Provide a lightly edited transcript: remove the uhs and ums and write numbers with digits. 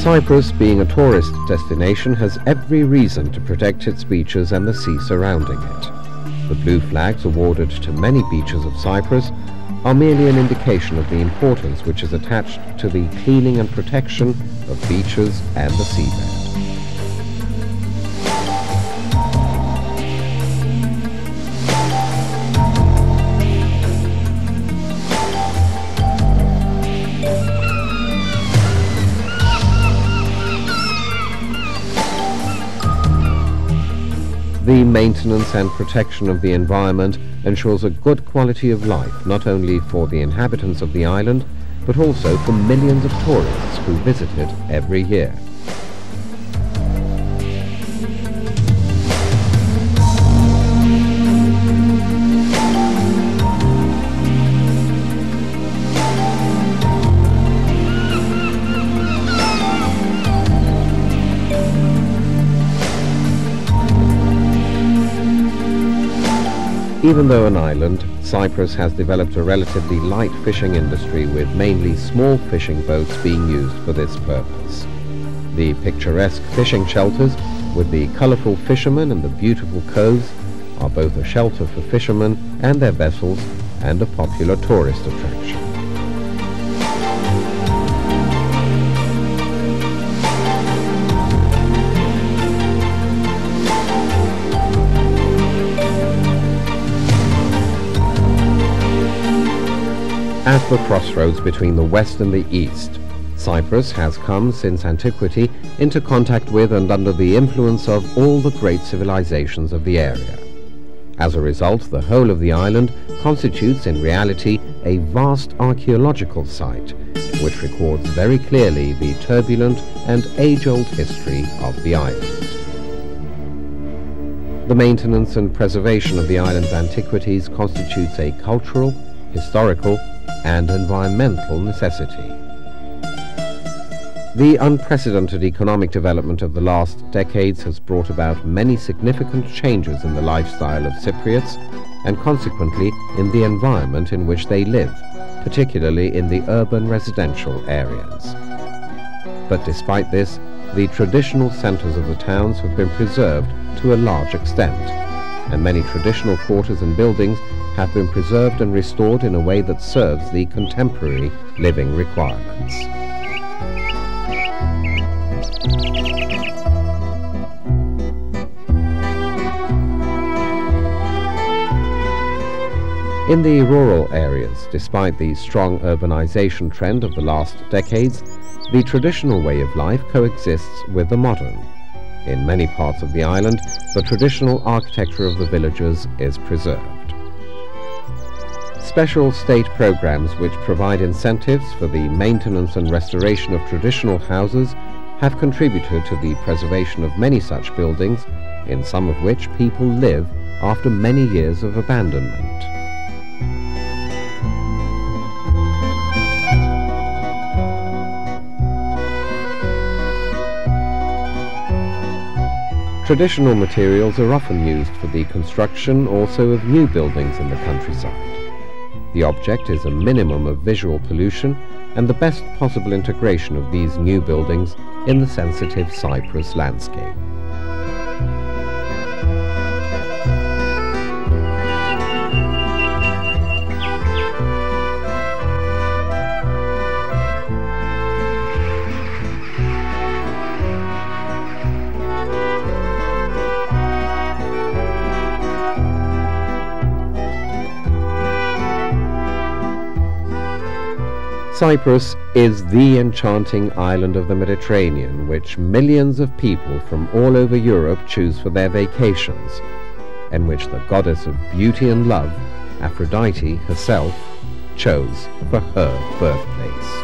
Cyprus, being a tourist destination, has every reason to protect its beaches and the sea surrounding it. The blue flags awarded to many beaches of Cyprus are merely an indication of the importance which is attached to the cleaning and protection of beaches and the seabed. The maintenance and protection of the environment ensures a good quality of life, not only for the inhabitants of the island, but also for millions of tourists who visit it every year. Even though an island, Cyprus has developed a relatively light fishing industry with mainly small fishing boats being used for this purpose. The picturesque fishing shelters with the colourful fishermen and the beautiful coves are both a shelter for fishermen and their vessels and a popular tourist attraction. At the crossroads between the West and the East, Cyprus has come since antiquity into contact with and under the influence of all the great civilizations of the area. As a result, the whole of the island constitutes in reality a vast archaeological site, which records very clearly the turbulent and age-old history of the island. The maintenance and preservation of the island's antiquities constitutes a cultural, historical, and environmental necessity. The unprecedented economic development of the last decades has brought about many significant changes in the lifestyle of Cypriots and consequently in the environment in which they live, particularly in the urban residential areas. But despite this, the traditional centres of the towns have been preserved to a large extent, and many traditional quarters and buildings have been preserved and restored in a way that serves the contemporary living requirements. In the rural areas, despite the strong urbanization trend of the last decades, the traditional way of life coexists with the modern. In many parts of the island, the traditional architecture of the villages is preserved. Special state programs which provide incentives for the maintenance and restoration of traditional houses have contributed to the preservation of many such buildings, in some of which people live after many years of abandonment. Traditional materials are often used for the construction also of new buildings in the countryside. The object is a minimum of visual pollution and the best possible integration of these new buildings in the sensitive Cyprus landscape. Cyprus is the enchanting island of the Mediterranean, which millions of people from all over Europe choose for their vacations, and which the goddess of beauty and love, Aphrodite herself, chose for her birthplace.